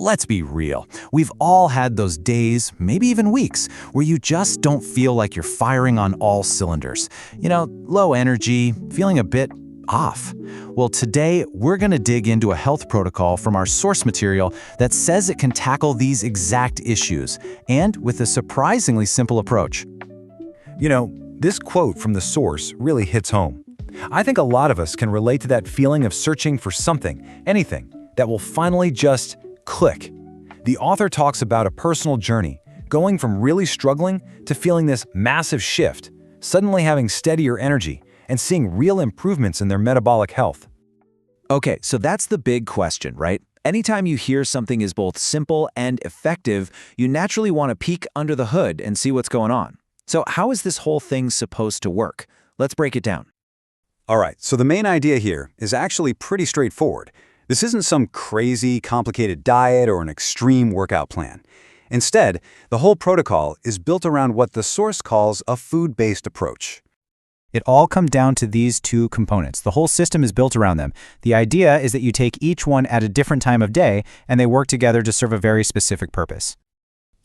let's be real. We've all had those days, maybe even weeks, where you just don't feel like you're firing on all cylinders. Low energy, feeling a bit off. Well, today we're going to dig into a health protocol from our source material that says it can tackle these exact issues, and with a surprisingly simple approach. This quote from the source really hits home. I think a lot of us can relate to that feeling of searching for something, anything, that will finally just click. The author talks about a personal journey, going from really struggling to feeling this massive shift, suddenly having steadier energy, and seeing real improvements in their metabolic health. Okay, so that's the big question, right? Anytime you hear something is both simple and effective, you naturally want to peek under the hood and see what's going on. So how is this whole thing supposed to work? Let's break it down. All right, so the main idea here is actually pretty straightforward. This isn't some crazy, complicated diet or an extreme workout plan. Instead, the whole protocol is built around what the source calls a food-based approach. It all comes down to these two components. The whole system is built around them. The idea is that you take each one at a different time of day, and they work together to serve a very specific purpose.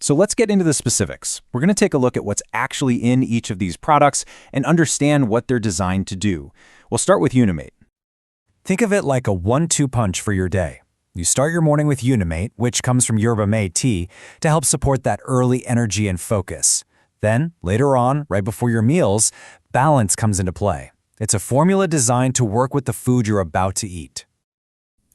So let's get into the specifics. We're going to take a look at what's actually in each of these products and understand what they're designed to do. We'll start with Unimate. Think of it like a 1-2 punch for your day. You start your morning with Unimate, which comes from yerba mate tea, to help support that early energy and focus. Then, later on, right before your meals, balance comes into play. It's a formula designed to work with the food you're about to eat.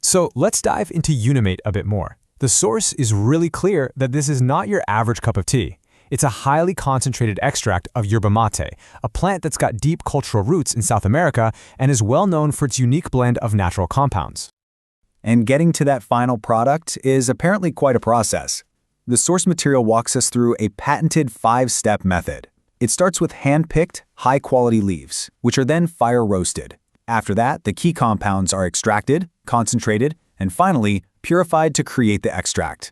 So let's dive into Unimate a bit more. The source is really clear that this is not your average cup of tea. It's a highly concentrated extract of yerba mate, a plant that's got deep cultural roots in South America and is well known for its unique blend of natural compounds. And getting to that final product is apparently quite a process. The source material walks us through a patented 5-step method. It starts with hand-picked, high-quality leaves, which are then fire-roasted. After that, the key compounds are extracted, concentrated, and finally, purified to create the extract.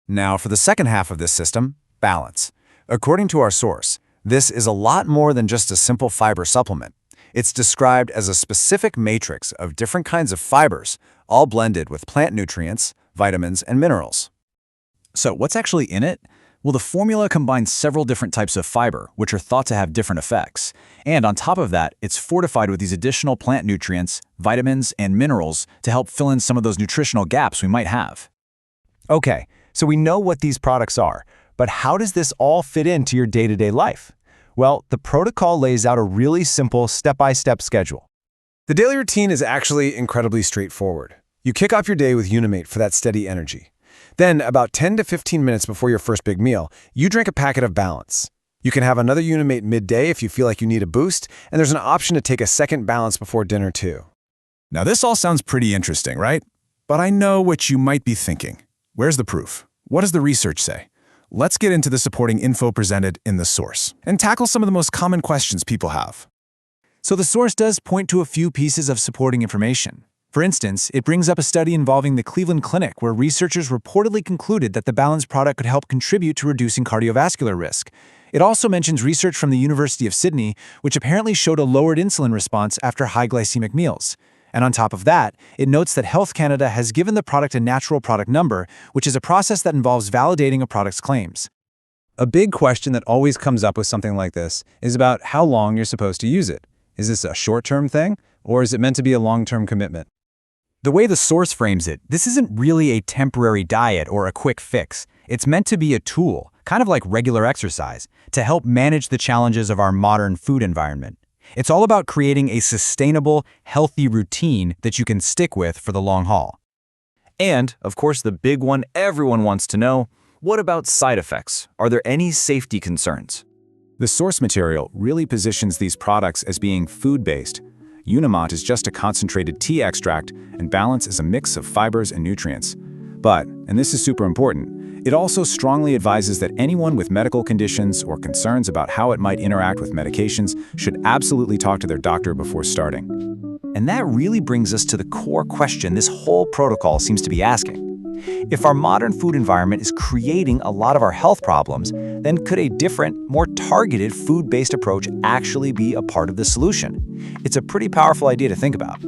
Now, for the second half of this system, balance. According to our source, this is a lot more than just a simple fiber supplement. It's described as a specific matrix of different kinds of fibers, all blended with plant nutrients, vitamins, and minerals. So what's actually in it? Well, the formula combines several different types of fiber, which are thought to have different effects. And on top of that, it's fortified with these additional plant nutrients, vitamins, and minerals to help fill in some of those nutritional gaps we might have. Okay, so we know what these products are, but how does this all fit into your day-to-day life? Well, the protocol lays out a really simple step-by-step schedule. The daily routine is actually incredibly straightforward. You kick off your day with Unimate for that steady energy. Then, about 10 to 15 minutes before your first big meal, you drink a packet of Balance. You can have another Unimate midday if you feel like you need a boost, and there's an option to take a second Balance before dinner too. Now this all sounds pretty interesting, right? But I know what you might be thinking. Where's the proof? What does the research say? Let's get into the supporting info presented in the source and tackle some of the most common questions people have. So the source does point to a few pieces of supporting information. For instance, it brings up a study involving the Cleveland Clinic where researchers reportedly concluded that the Balance product could help contribute to reducing cardiovascular risk. It also mentions research from the University of Sydney, which apparently showed a lowered insulin response after high glycemic meals. And on top of that, it notes that Health Canada has given the product a natural product number, which is a process that involves validating a product's claims. A big question that always comes up with something like this is about how long you're supposed to use it. Is this a short-term thing, or is it meant to be a long-term commitment? The way the source frames it, this isn't really a temporary diet or a quick fix. It's meant to be a tool, kind of like regular exercise, to help manage the challenges of our modern food environment. It's all about creating a sustainable, healthy routine that you can stick with for the long haul. And, of course, the big one everyone wants to know, what about side effects? Are there any safety concerns? The source material really positions these products as being food-based. Unimate is just a concentrated tea extract, and Balance is a mix of fibers and nutrients. But, and this is super important, it also strongly advises that anyone with medical conditions or concerns about how it might interact with medications should absolutely talk to their doctor before starting. And that really brings us to the core question this whole protocol seems to be asking. If our modern food environment is creating a lot of our health problems, then could a different, more targeted food-based approach actually be a part of the solution? It's a pretty powerful idea to think about.